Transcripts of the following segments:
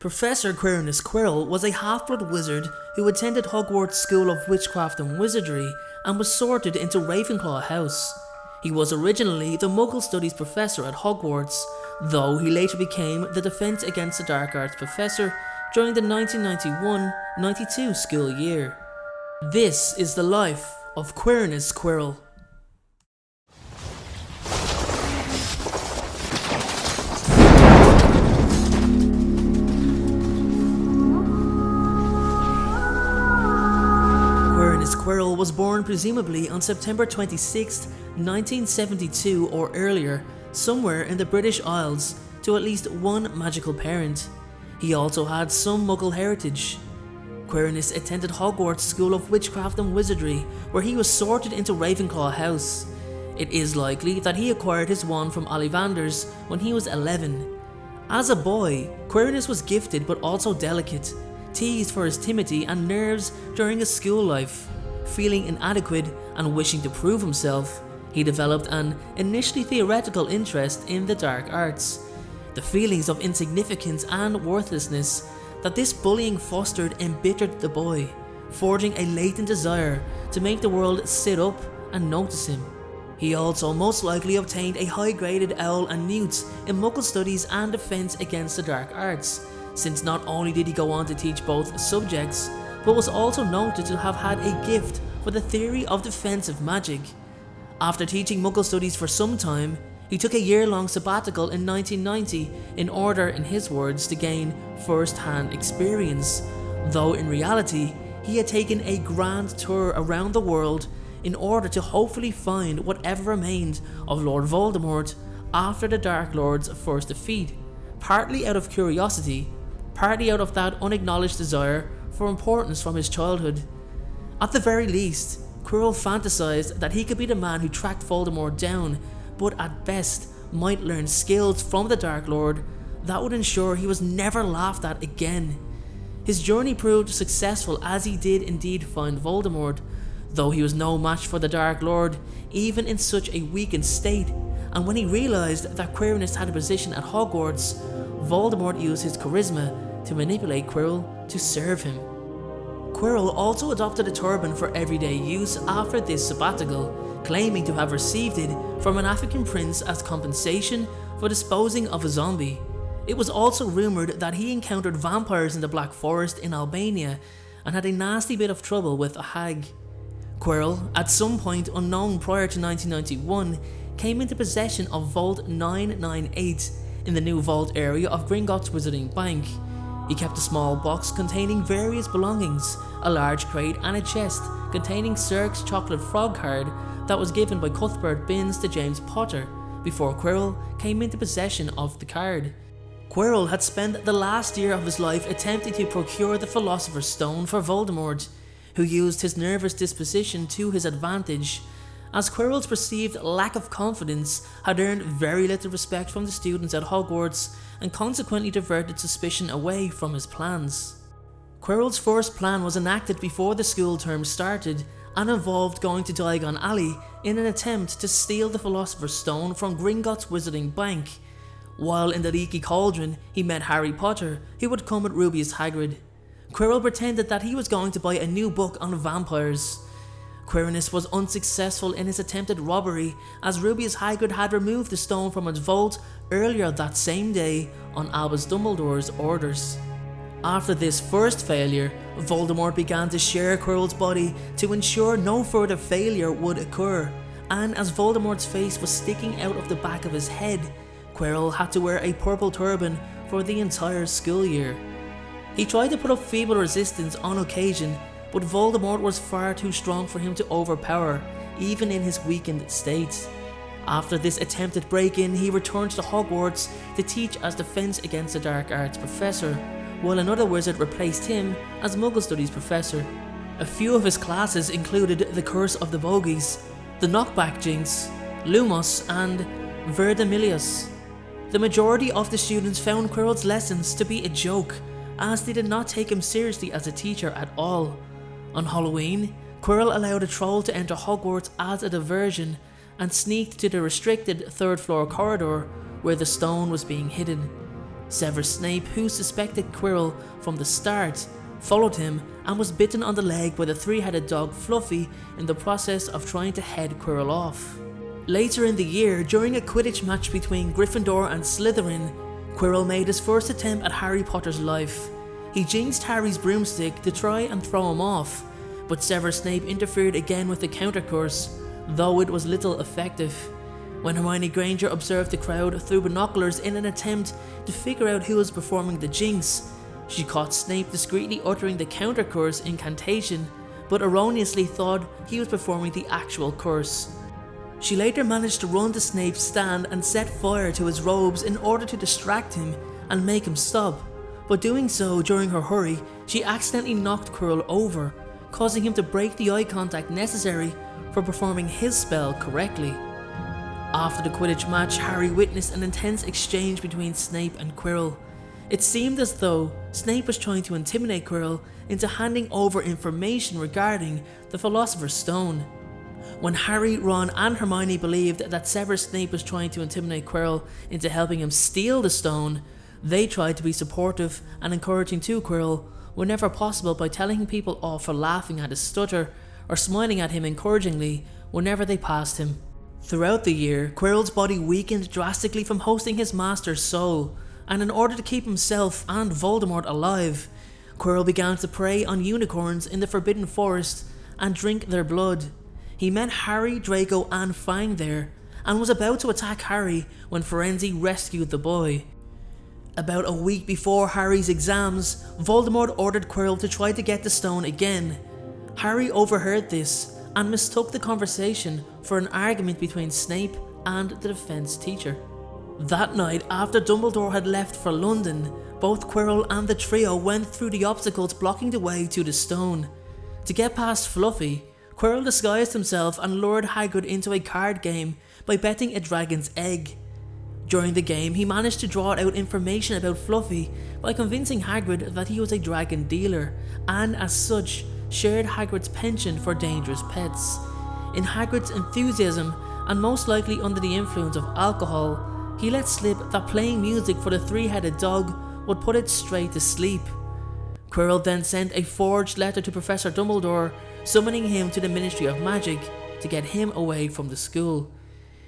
Professor Quirinus Quirrell was a half-blood wizard who attended Hogwarts School of Witchcraft and Wizardry and was sorted into Ravenclaw House. He was originally the Muggle Studies professor at Hogwarts, though he later became the Defense Against the Dark Arts professor during the 1991-92 school year. This is the life of Quirinus Quirrell. Quirinus Quirrell was born presumably on September 26, 1972 or earlier, somewhere in the British Isles, to at least one magical parent. He also had some Muggle heritage. Quirinus attended Hogwarts School of Witchcraft and Wizardry, where he was sorted into Ravenclaw House. It is likely that he acquired his wand from Ollivanders when he was 11. As a boy, Quirinus was gifted but also delicate, teased for his timidity and nerves during his school life. Feeling inadequate and wishing to prove himself, he developed an initially theoretical interest in the dark arts. The feelings of insignificance and worthlessness that this bullying fostered embittered the boy, forging a latent desire to make the world sit up and notice him. He also most likely obtained a high-graded owl and newt in Muggle Studies and Defense Against the Dark Arts, since not only did he go on to teach both subjects, but was also noted to have had a gift for the theory of defensive magic. After teaching Muggle Studies for some time, he took a year-long sabbatical in 1990 in order, in his words, to gain first-hand experience, though in reality he had taken a grand tour around the world in order to hopefully find whatever remained of Lord Voldemort after the Dark Lord's first defeat, partly out of curiosity, partly out of that unacknowledged desire for importance from his childhood. At the very least, Quirrell fantasized that he could be the man who tracked Voldemort down, but at best might learn skills from the Dark Lord that would ensure he was never laughed at again. His journey proved successful as he did indeed find Voldemort, though he was no match for the Dark Lord even in such a weakened state, and when he realized that Quirinus had a position at Hogwarts, Voldemort used his charisma to manipulate Quirrell to serve him. Quirrell also adopted a turban for everyday use after this sabbatical, claiming to have received it from an African prince as compensation for disposing of a zombie. It was also rumoured that he encountered vampires in the Black Forest in Albania and had a nasty bit of trouble with a hag. Quirrell, at some point unknown prior to 1991, came into possession of Vault 998 in the new vault area of Gringotts Wizarding Bank. He kept a small box containing various belongings, a large crate and a chest containing Cirque's chocolate frog card that was given by Cuthbert Binns to James Potter before Quirrell came into possession of the card. Quirrell had spent the last year of his life attempting to procure the Philosopher's Stone for Voldemort, who used his nervous disposition to his advantage, as Quirrell's perceived lack of confidence had earned very little respect from the students at Hogwarts and consequently diverted suspicion away from his plans. Quirrell's first plan was enacted before the school term started and involved going to Diagon Alley in an attempt to steal the Philosopher's Stone from Gringotts Wizarding Bank. While in the Leaky Cauldron, he met Harry Potter, who would come with Rubeus Hagrid. Quirrell pretended that he was going to buy a new book on vampires. Quirinus was unsuccessful in his attempted robbery, as Rubeus Hagrid had removed the stone from its vault earlier that same day on Albus Dumbledore's orders. After this first failure, Voldemort began to share Quirrell's body to ensure no further failure would occur, and as Voldemort's face was sticking out of the back of his head, Quirrell had to wear a purple turban for the entire school year. He tried to put up feeble resistance on occasion, but Voldemort was far too strong for him to overpower, even in his weakened state. After this attempted break-in, he returned to Hogwarts to teach as Defense Against the Dark Arts professor, while another wizard replaced him as Muggle Studies professor. A few of his classes included the Curse of the Bogies, the Knockback Jinx, Lumos, and Verdimillious. The majority of the students found Quirrell's lessons to be a joke, as they did not take him seriously as a teacher at all. On Halloween, Quirrell allowed a troll to enter Hogwarts as a diversion and sneaked to the restricted third floor corridor where the stone was being hidden. Severus Snape, who suspected Quirrell from the start, followed him and was bitten on the leg by the three-headed dog Fluffy in the process of trying to head Quirrell off. Later in the year, during a Quidditch match between Gryffindor and Slytherin, Quirrell made his first attempt at Harry Potter's life. He jinxed Harry's broomstick to try and throw him off, but Severus Snape interfered again with the counter curse, though it was little effective. When Hermione Granger observed the crowd through binoculars in an attempt to figure out who was performing the jinx, she caught Snape discreetly uttering the counter curse incantation, but erroneously thought he was performing the actual curse. She later managed to run to Snape's stand and set fire to his robes in order to distract him and make him stop, but doing so during her hurry, she accidentally knocked Quirrell over, causing him to break the eye contact necessary for performing his spell correctly. After the Quidditch match, Harry witnessed an intense exchange between Snape and Quirrell. It seemed as though Snape was trying to intimidate Quirrell into handing over information regarding the Philosopher's Stone. When Harry, Ron and Hermione believed that Severus Snape was trying to intimidate Quirrell into helping him steal the stone, they tried to be supportive and encouraging to Quirrell whenever possible by telling people off for laughing at his stutter or smiling at him encouragingly whenever they passed him. Throughout the year, Quirrell's body weakened drastically from hosting his master's soul, and in order to keep himself and Voldemort alive, Quirrell began to prey on unicorns in the Forbidden Forest and drink their blood. He met Harry, Draco and Fang there, and was about to attack Harry when Firenze rescued the boy. About a week before Harry's exams, Voldemort ordered Quirrell to try to get the stone again. Harry overheard this and mistook the conversation for an argument between Snape and the defense teacher. That night, after Dumbledore had left for London, both Quirrell and the trio went through the obstacles blocking the way to the stone. To get past Fluffy, Quirrell disguised himself and lured Hagrid into a card game by betting a dragon's egg. During the game, he managed to draw out information about Fluffy by convincing Hagrid that he was a dragon dealer, and as such, shared Hagrid's penchant for dangerous pets. In Hagrid's enthusiasm, and most likely under the influence of alcohol, he let slip that playing music for the three-headed dog would put it straight to sleep. Quirrell then sent a forged letter to Professor Dumbledore, summoning him to the Ministry of Magic to get him away from the school.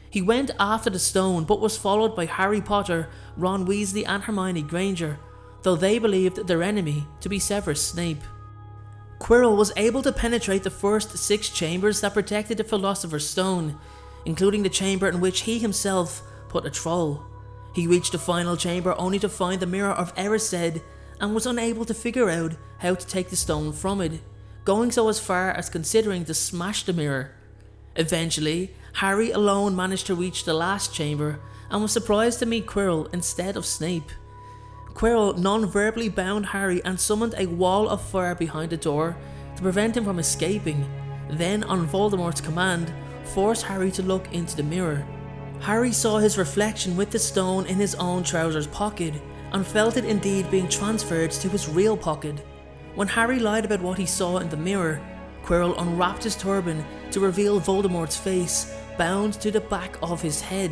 He went after the stone but was followed by Harry Potter, Ron Weasley and Hermione Granger, though they believed their enemy to be Severus Snape. Quirrell was able to penetrate the first 6 chambers that protected the Philosopher's Stone, including the chamber in which he himself put a troll. He reached the final chamber only to find the Mirror of Erised and was unable to figure out how to take the stone from it, going so as far as considering to smash the mirror. Eventually, Harry alone managed to reach the last chamber and was surprised to meet Quirrell instead of Snape. Quirrell non-verbally bound Harry and summoned a wall of fire behind the door to prevent him from escaping, then on Voldemort's command, forced Harry to look into the mirror. Harry saw his reflection with the stone in his own trousers pocket and felt it indeed being transferred to his real pocket. When Harry lied about what he saw in the mirror, Quirrell unwrapped his turban to reveal Voldemort's face bound to the back of his head.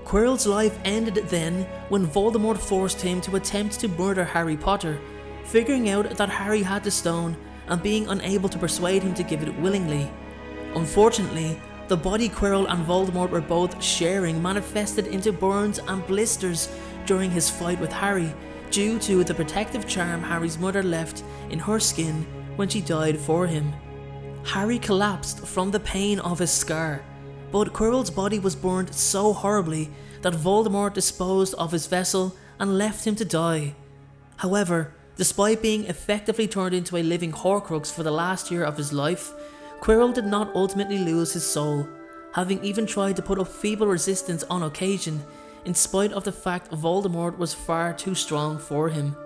Quirrell's life ended then when Voldemort forced him to attempt to murder Harry Potter, figuring out that Harry had the stone and being unable to persuade him to give it willingly. Unfortunately, the body Quirrell and Voldemort were both sharing manifested into burns and blisters during his fight with Harry, due to the protective charm Harry's mother left in her skin when she died for him. Harry collapsed from the pain of his scar, but Quirrell's body was burned so horribly that Voldemort disposed of his vessel and left him to die. However, despite being effectively turned into a living Horcrux for the last year of his life, Quirrell did not ultimately lose his soul, having even tried to put up feeble resistance on occasion, in spite of the fact Voldemort was far too strong for him.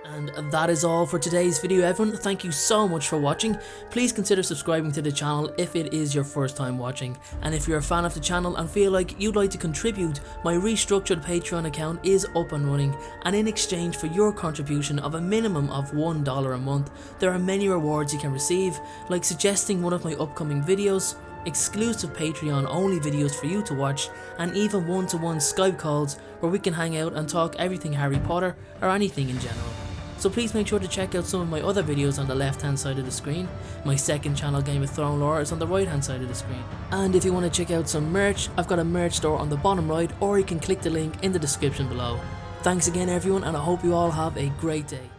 And that is all for today's video, everyone. Thank you so much for watching. Please consider subscribing to the channel if it is your first time watching. And if you're a fan of the channel and feel like you'd like to contribute, my restructured Patreon account is up and running, and in exchange for your contribution of a minimum of $1 a month, there are many rewards you can receive, like suggesting one of my upcoming videos, exclusive Patreon only videos for you to watch, and even one-to-one Skype calls where we can hang out and talk everything Harry Potter or anything in general. So please make sure to check out some of my other videos on the left hand side of the screen. My second channel, Game of Thrones Lore, is on the right hand side of the screen. And if you want to check out some merch, I've got a merch store on the bottom right, or you can click the link in the description below. Thanks again everyone, and I hope you all have a great day.